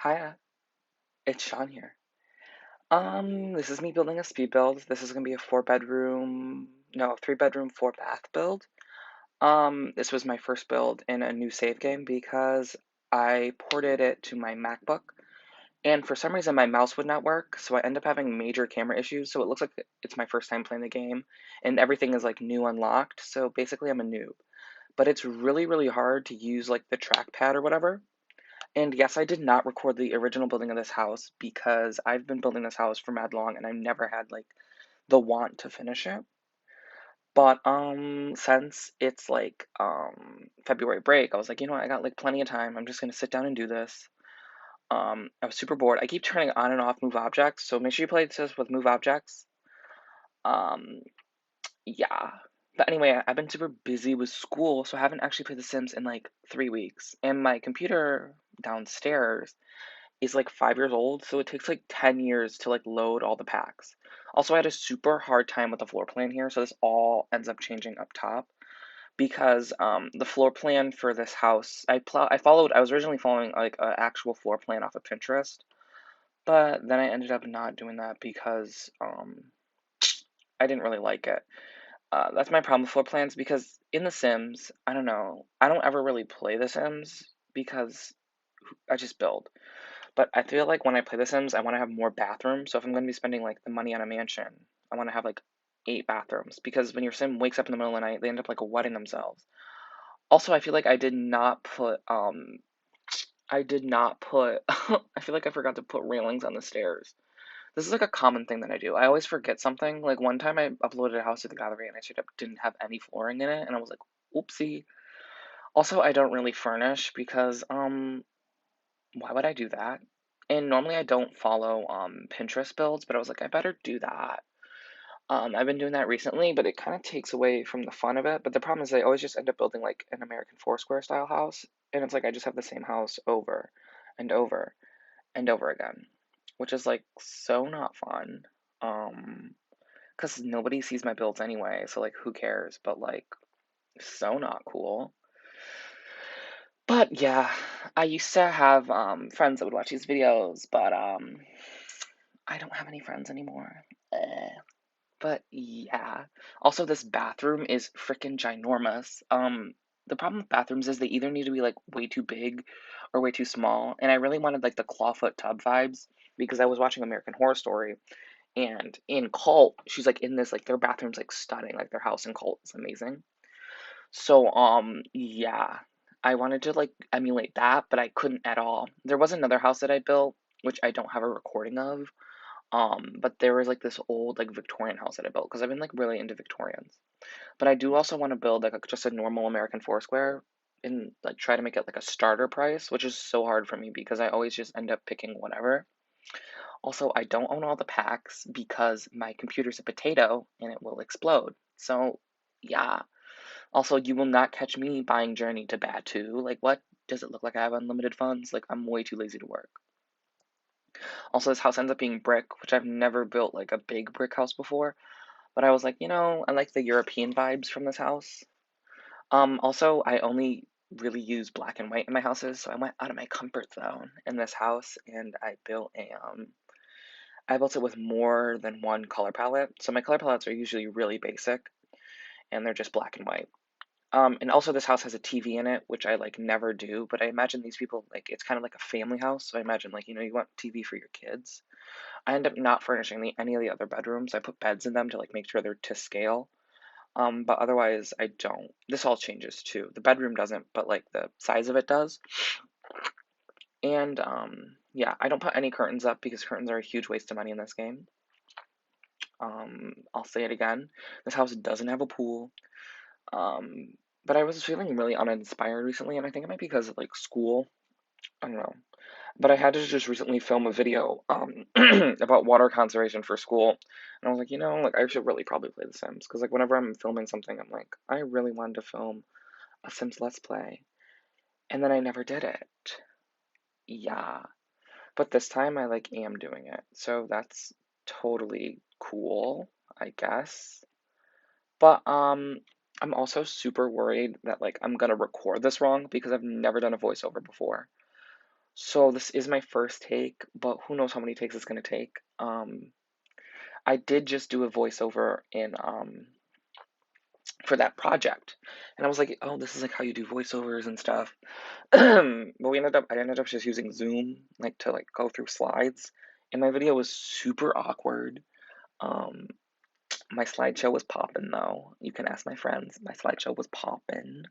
Hi, it's Sean here. This is me building a speed build. This is gonna be a 4 bedroom, no, 3 bedroom, 4 bath build. This was my first build in a new save game because I ported it to my MacBook, and for some reason my mouse would not work, so I end up having major camera issues. So it looks like it's my first time playing the game, and everything is like new unlocked. So basically, I'm a noob. But it's really, really hard to use like the trackpad or whatever. And yes, I did not record the original building of this house because I've been building this house for mad long and I've never had like the want to finish it. But since it's like February break, I was like, you know what, I got like plenty of time. I'm just gonna sit down and do this. I was super bored. I keep turning on and off move objects, so make sure you play this with move objects. Um yeah. But anyway, I've been super busy with school, so I haven't actually played The Sims in like 3 weeks. And my computer downstairs is like 5 years old, so it takes like 10 years to like load all the packs. Also, I had a super hard time with the floor plan here, so this all ends up changing up top because the floor plan for this house, I was originally following like an actual floor plan off of Pinterest, but then I ended up not doing that because I didn't really like it. That's my problem with floor plans because in The Sims, I don't know, I don't ever really play The Sims because I just build. But I feel like when I play The Sims, I want to have more bathrooms. So if I'm going to be spending like the money on a mansion, I want to have like 8 bathrooms because when your Sim wakes up in the middle of the night, they end up like wetting themselves. Also, I feel like I did not put I feel like I forgot to put railings on the stairs. This is like a common thing that I do. I always forget something. Like one time I uploaded a house to the gallery and I straight up didn't have any flooring in it and I was like, oopsie. Also, I don't really furnish because why would I do that? And normally I don't follow Pinterest builds, but I was like, I better do that. I've been doing that recently, but it kind of takes away from the fun of it. But the problem is I always just end up building like an American Foursquare style house, and it's like I just have the same house over and over and over again, which is like so not fun. Because nobody sees my builds anyway, so like who cares? But like so not cool. But yeah, I used to have friends that would watch these videos, but I don't have any friends anymore. But yeah. Also, this bathroom is freaking ginormous. The problem with bathrooms is they either need to be like way too big or way too small. And I really wanted like the clawfoot tub vibes because I was watching American Horror Story and in Cult, she's like in this like their bathroom's like stunning, like their house in Cult is amazing. So yeah. I wanted to like emulate that, but I couldn't at all. There was another house that I built, which I don't have a recording of. But there was like this old like Victorian house that I built because I've been like really into Victorians. But I do also want to build like just a normal American Foursquare and like try to make it like a starter price, which is so hard for me because I always just end up picking whatever. Also, I don't own all the packs because my computer's a potato and it will explode. So, yeah. Also, you will not catch me buying Journey to Batu. Like, what? Does it look like I have unlimited funds? Like, I'm way too lazy to work. Also, this house ends up being brick, which I've never built like a big brick house before. But I was like, I like the European vibes from this house. Also, I only really use black and white in my houses, so I went out of my comfort zone in this house and I built it with more than one color palette. So my color palettes are usually really basic and they're just black and white. And also this house has a TV in it, which I like never do, but I imagine these people like it's kind of like a family house. So I imagine like, you want TV for your kids. I end up not furnishing any of the other bedrooms. I put beds in them to like make sure they're to scale. But otherwise I don't. This all changes too. The bedroom doesn't, but like the size of it does. And yeah, I don't put any curtains up because curtains are a huge waste of money in this game. I'll say it again. This house doesn't have a pool. Um, but I was feeling really uninspired recently, and I think it might be because of like school. I don't know. But I had to just recently film a video about water conservation for school, and I was like, like I should really probably play The Sims because like whenever I'm filming something, I'm like, I really wanted to film a Sims Let's Play, and then I never did it. Yeah, but this time I like am doing it, so that's totally cool, I guess. But I'm also super worried that like I'm gonna record this wrong because I've never done a voiceover before. So this is my first take, but who knows how many takes it's gonna take. I did just do a voiceover in for that project, and I was like, oh, this is like how you do voiceovers and stuff. But I ended up just using Zoom like to like go through slides, and my video was super awkward. Um, my slideshow was popping though. You can ask my friends. My slideshow was popping.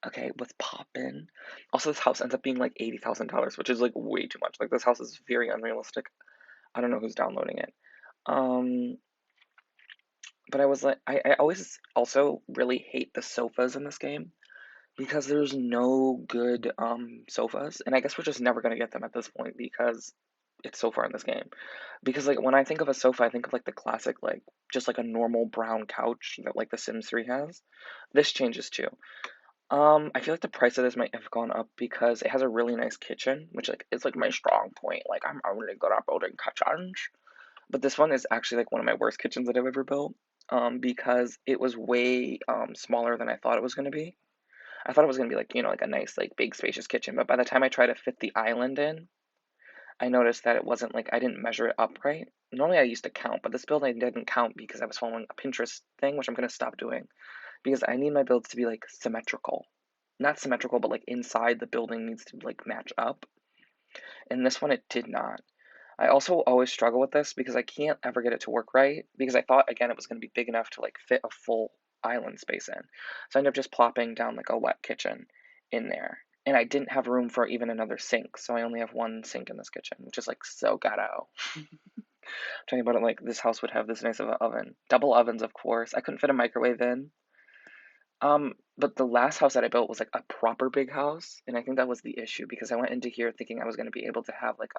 Okay, was popping. Also, this house ends up being like $80,000, which is like way too much. Like this house is very unrealistic. I don't know who's downloading it. Um, but I was like, I always also really hate the sofas in this game because there's no good sofas, and I guess we're just never gonna get them at this point because it's so far in this game. Because like when I think of a sofa, I think of like the classic like just like a normal brown couch that like the Sims 3 has. This changes too. I feel like the price of this might have gone up because it has a really nice kitchen, which like is like my strong point. Like I'm really good at building kitchens. But this one is actually like one of my worst kitchens that I've ever built. Because it was way smaller than I thought it was gonna be. I thought it was gonna be like, like a nice, like big spacious kitchen, but by the time I tried to fit the island in, I noticed that it wasn't like I didn't measure it up right. Normally I used to count, but this build I didn't count because I was following a Pinterest thing, which I'm gonna stop doing because I need my builds to be like symmetrical. Not symmetrical, but like inside the building needs to like match up. And this one it did not. I also always struggle with this because I can't ever get it to work right because I thought again it was going to be big enough to like fit a full island space in. So I ended up just plopping down like a wet kitchen in there. And I didn't have room for even another sink, so I only have one sink in this kitchen, which is like so ghetto. Talking about it like this house would have this nice of an oven. Double ovens, of course. I couldn't fit a microwave in. But the last house that I built was like a proper big house, and I think that was the issue because I went into here thinking I was going to be able to have like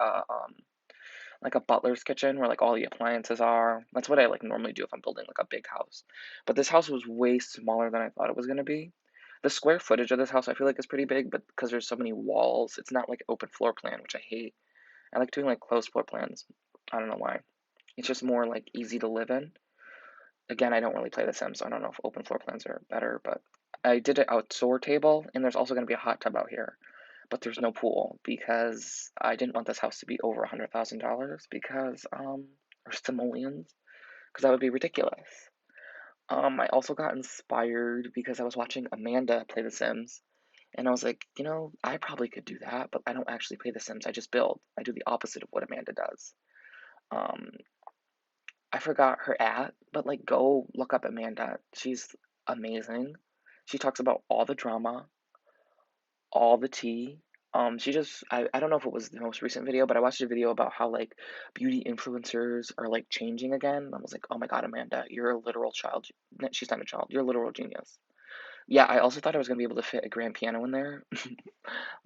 a butler's kitchen where like all the appliances are. That's what I like normally do if I'm building like a big house. But this house was way smaller than I thought it was gonna be. The square footage of this house I feel like is pretty big, but because there's so many walls, it's not like open floor plan, which I hate. I like doing like closed floor plans. I don't know why. It's just more like easy to live in. Again, I don't really play The Sims, so I don't know if open floor plans are better, but I did an outdoor table, and there's also going to be a hot tub out here, but there's no pool because I didn't want this house to be over $100,000 because or simoleons because that would be ridiculous. I also got inspired because I was watching Amanda play The Sims, and I was like, I probably could do that, but I don't actually play The Sims. I just build. I do the opposite of what Amanda does. Um, I forgot her but like go look up Amanda. She's amazing. She talks about all the drama, all the tea. She just I don't know if it was the most recent video, but I watched a video about how like beauty influencers are like changing again. I was like, oh my god, Amanda, you're a literal child. She's not a child. You're a literal genius. Yeah, I also thought I was gonna be able to fit a grand piano in there.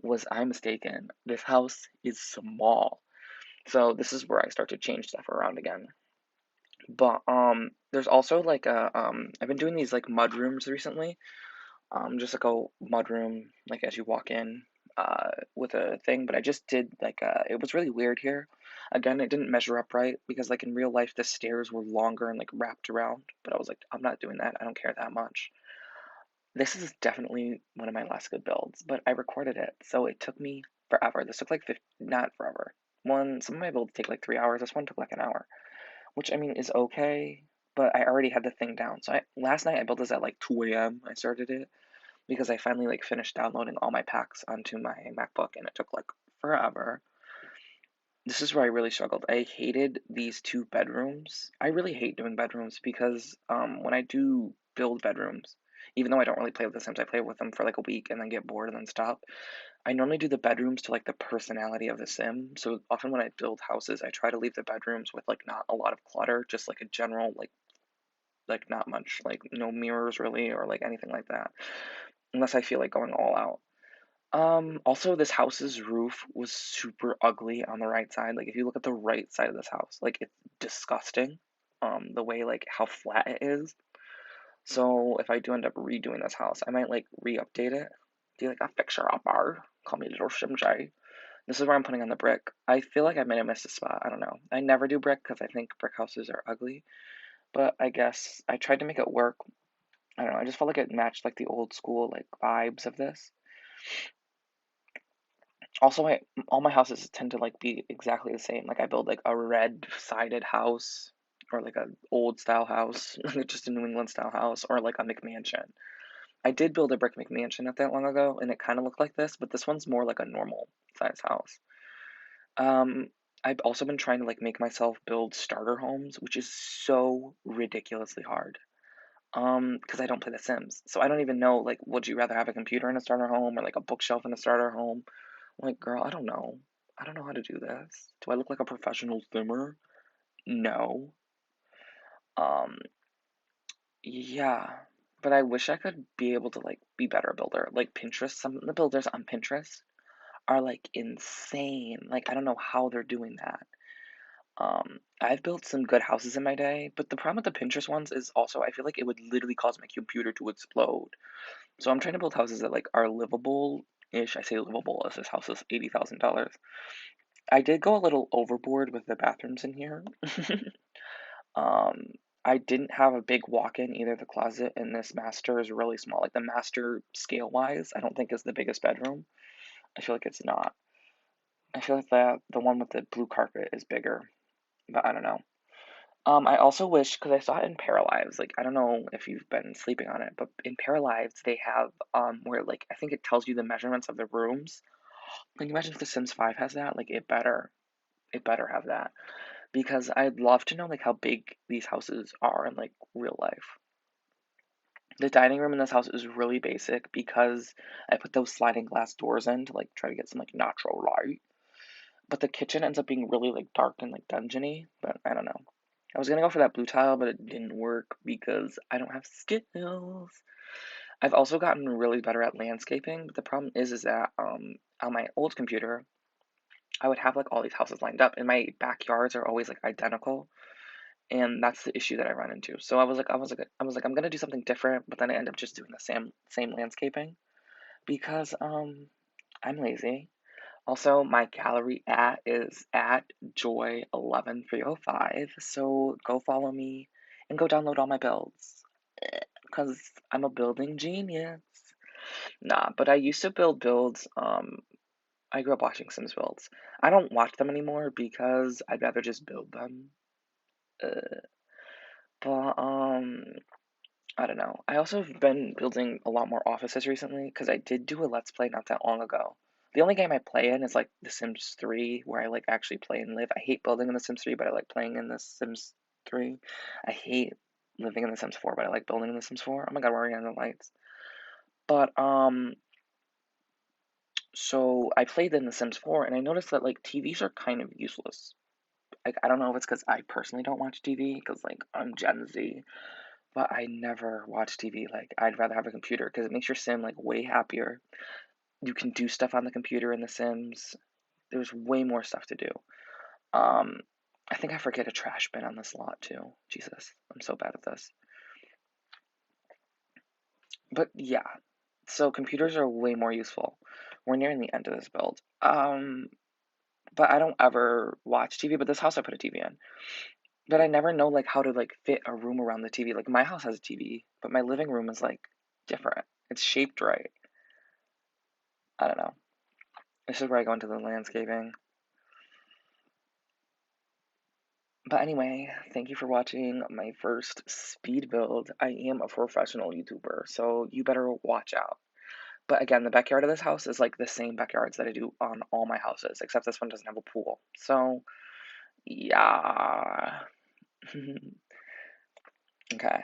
Was I mistaken? This house is small, so this is where I start to change stuff around again. But there's also like I've been doing these like mud rooms recently. Just like a mud room, like as you walk in, with a thing. But I just did like it was really weird here. Again, it didn't measure up right because like in real life the stairs were longer and like wrapped around. But I was like, I'm not doing that. I don't care that much. This is definitely one of my last good builds, but I recorded it, so it took me forever. This took like 50, not forever. Some of my builds take like 3 hours. This one took like an hour, which I mean is okay, but I already had the thing down. So last night I built this at like 2 a.m. I started it because I finally like finished downloading all my packs onto my MacBook and it took like forever. This is where I really struggled. I hated these two bedrooms. I really hate doing bedrooms because when I do build bedrooms, even though I don't really play with the Sims, I play with them for like a week and then get bored and then stop. I normally do the bedrooms to like the personality of the sim. So often when I build houses, I try to leave the bedrooms with like not a lot of clutter, just like a general like not much, like no mirrors really or like anything like that, unless I feel like going all out. Also this house's roof was super ugly on the right side. Like if you look at the right side of this house, like it's disgusting. The way like how flat it is. So if I do end up redoing this house, I might like re-update it. Do like a fixer upper. Call me little Shimjai. This is where I'm putting on the brick. I feel like I might have missed a spot. I don't know. I never do brick because I think brick houses are ugly. But I guess I tried to make it work. I don't know. I just felt like it matched like the old school like vibes of this. Also, all my houses tend to like be exactly the same. Like I build like a red sided house or like a old style house, like just a New England style house, or like a McMansion. I did build a brick McMansion not that long ago, and it kind of looked like this, but this one's more like a normal size house. Um, I've also been trying to like make myself build starter homes, which is so ridiculously hard. Because I don't play The Sims, so I don't even know like, would you rather have a computer in a starter home or like a bookshelf in a starter home? I'm like, girl, I don't know. I don't know how to do this. Do I look like a professional simmer? No. Um, yeah. But I wish I could be able to like be better builder. Like Pinterest, some of the builders on Pinterest are like insane. Like I don't know how they're doing that. I've built some good houses in my day, but the problem with the Pinterest ones is also I feel like it would literally cause my computer to explode. So I'm trying to build houses that like are livable ish. I say livable as this house is $80,000. I did go a little overboard with the bathrooms in here. um, I didn't have a big walk-in either. The closet in this master is really small. Like the master scale wise, I don't think is the biggest bedroom. I feel like it's not. I feel like the one with the blue carpet is bigger, but I don't know. I also wish because I saw it in Paralives. Like I don't know if you've been sleeping on it, but in Paralives they have where like I think it tells you the measurements of the rooms. Can you imagine if The Sims 5 has that? Like it better have that because I'd love to know like how big these houses are in like real life. The dining room in this house is really basic because I put those sliding glass doors in to like try to get some like natural light. But the kitchen ends up being really like dark and like dungeony, but I don't know. I was gonna go for that blue tile, but it didn't work because I don't have skills. I've also gotten really better at landscaping, but the problem is that on my old computer, I would have like all these houses lined up, and my backyards are always like identical, and that's the issue that I run into. So I was like, I'm gonna do something different, but then I end up just doing the same landscaping because I'm lazy. Also, my gallery at is at joy11305. So go follow me and go download all my builds. Because I'm a building genius. Nah, but I used to build builds. I grew up watching Sims builds. I don't watch them anymore because I'd rather just build them. Uh, but I don't know. I also have been building a lot more offices recently because I did do a Let's Play not that long ago. The only game I play in is like The Sims 3, where I like actually play and live. I hate building in The Sims 3, but I like playing in The Sims 3. I hate living in The Sims 4, but I like building in The Sims 4. Oh my god, we're already on the lights. But so I played in The Sims 4, and I noticed that like TVs are kind of useless. Like I don't know if it's because I personally don't watch TV, because like I'm Gen Z, but I never watch TV. Like, I'd rather have a computer because it makes your sim like way happier. You can do stuff on the computer in The Sims. There's way more stuff to do. Um, I think I forget a trash bin on this lot too. Jesus, I'm so bad at this. But yeah, so computers are way more useful. We're nearing the end of this build. But I don't ever watch TV. But this house I put a TV in. But I never know like how to like fit a room around the TV. Like my house has a TV, but my living room is like different. It's shaped right. I don't know. This is where I go into the landscaping. But anyway, thank you for watching my first speed build. I am a professional YouTuber, so you better watch out. But again, the backyard of this house is like the same backyards that I do on all my houses, except this one doesn't have a pool. So, yeah. Okay.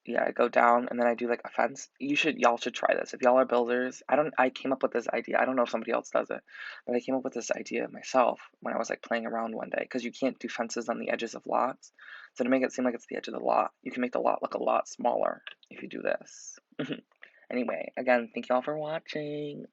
Yeah, I go down and then I do like a fence. Y'all should try this. If y'all are builders, I came up with this idea. I don't know if somebody else does it, but I came up with this idea myself when I was like playing around one day because you can't do fences on the edges of lots. So to make it seem like it's the edge of the lot, you can make the lot look a lot smaller if you do this. Anyway, again, thank y'all for watching.